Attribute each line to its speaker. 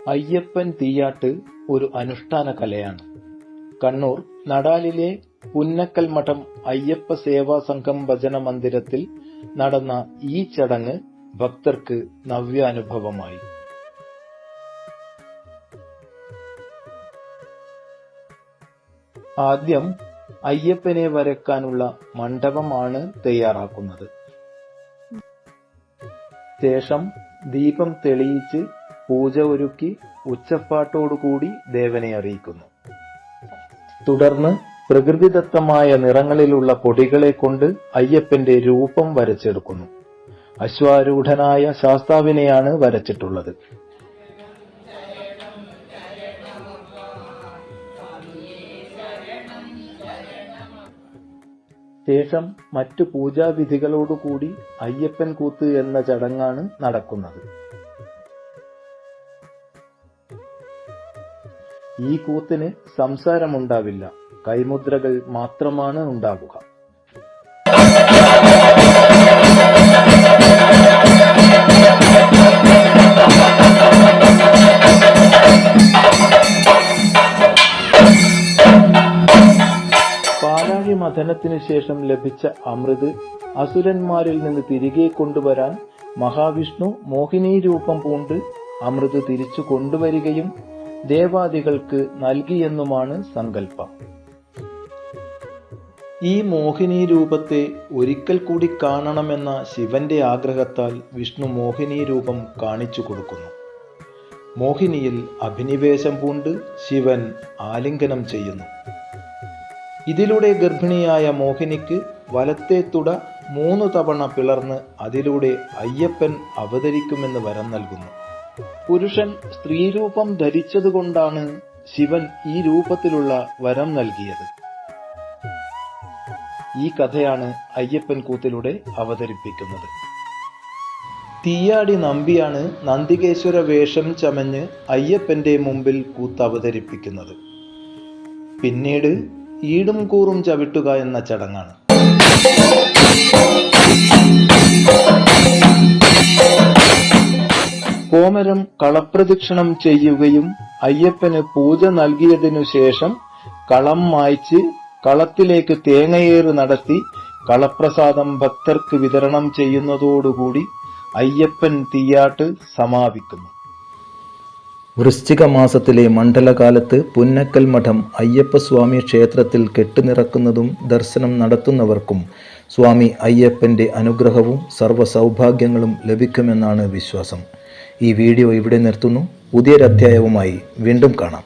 Speaker 1: അയ്യപ്പൻ തീയാട്ട് ഒരു അനുഷ്ഠാന കലയാണ്. കണ്ണൂർ നടാലിലെ പുന്നക്കൽ മഠം അയ്യപ്പ സേവാ സംഘം ഭജന മന്ദിരത്തിൽ നടന്ന ഈ ചടങ്ങ് ഭക്തർക്ക് നവ്യാനുഭവമായി. ആദ്യം അയ്യപ്പനെ വരയ്ക്കാനുള്ള മണ്ഡപമാണ് തയ്യാറാക്കുന്നത്. ശേഷം ദീപം തെളിയിച്ച് പൂജ ഒരുക്കി ഉച്ചപ്പാട്ടോടുകൂടി ദേവനെ അറിയിക്കുന്നു. തുടർന്ന് പ്രകൃതിദത്തമായ നിറങ്ങളിലുള്ള പൊടികളെ കൊണ്ട് അയ്യപ്പന്റെ രൂപം വരച്ചെടുക്കുന്നു. അശ്വാരൂഢനായ ശാസ്താവിനെയാണ് വരച്ചിട്ടുള്ളത്. ശേഷം മറ്റു പൂജാവിധികളോടുകൂടി അയ്യപ്പൻ കൂത്ത് എന്ന ചടങ്ങാണ് നടക്കുന്നത്. ഈ കൂത്തിന് സംസാരമുണ്ടാവില്ല, കൈമുദ്രകൾ മാത്രമാണ് ഉണ്ടാകുക. പാലാഴി മഥനത്തിനു ശേഷം ലഭിച്ച അമൃത് അസുരന്മാരിൽ നിന്ന് തിരികെ കൊണ്ടുവരാൻ മഹാവിഷ്ണു മോഹിനി രൂപം പൂണ്ട് അമൃത് തിരിച്ചു കൊണ്ടുവരികയും ദേവാദികൾക്ക് നൽകിയെന്നുമാണ് സങ്കല്പം. ഈ മോഹിനി രൂപത്തെ ഒരിക്കൽ കൂടി കാണണമെന്ന ശിവന്റെ ആഗ്രഹത്താൽ വിഷ്ണു മോഹിനി രൂപം കാണിച്ചു കൊടുക്കുന്നു. മോഹിനിയിൽ അഭിനിവേശം പൂണ്ട് ശിവൻ ആലിംഗനം ചെയ്യുന്നു. ഇതിലൂടെ ഗർഭിണിയായ മോഹിനിക്ക് വലത്തെ തുട 3 തവണ പിളർന്ന് അതിലൂടെ അയ്യപ്പൻ അവതരിക്കുമെന്ന് വരം നൽകുന്നു. പുരുഷൻ സ്ത്രീരൂപം ധരിച്ചതുകൊണ്ടാണ് ശിവൻ ഈ രൂപത്തിലുള്ള വരം നൽകിയത്. ഈ കഥയാണ് അയ്യപ്പൻ കൂത്തിലൂടെ അവതരിപ്പിക്കുന്നത്. തീയാടി നമ്പിയാണ് നന്ദികേശ്വര വേഷം ചമഞ്ഞ് അയ്യപ്പന്റെ മുമ്പിൽ കൂത്ത് അവതരിപ്പിക്കുന്നത്. പിന്നീട് ഈടും കൂറും ചവിട്ടുക എന്ന ചടങ്ങാണ്. കോമരം കളപ്രദക്ഷിണം ചെയ്യുകയും അയ്യപ്പന് പൂജ നൽകിയതിനു ശേഷം കളം മായ്ച്ച് കളത്തിലേക്ക് തേങ്ങയേറ് നടത്തി കളപ്രസാദം ഭക്തർക്ക് വിതരണം ചെയ്യുന്നതോടുകൂടി അയ്യപ്പൻ തീയാട്ട് സമാപിക്കുന്നു.
Speaker 2: വൃശ്ചിക മാസത്തിലെ മണ്ഡലകാലത്ത് പുന്നക്കൽ മഠം അയ്യപ്പസ്വാമി ക്ഷേത്രത്തിൽ കെട്ടുനിറക്കുന്നതും ദർശനം നടത്തുന്നവർക്കും സ്വാമി അയ്യപ്പന്റെ അനുഗ്രഹവും സർവ്വ സൗഭാഗ്യങ്ങളും ലഭിക്കുമെന്നാണ് വിശ്വാസം. ഈ വീഡിയോ ഇവിടെ നിർത്തുന്നു. പുതിയൊരധ്യായവുമായി വീണ്ടും കാണാം.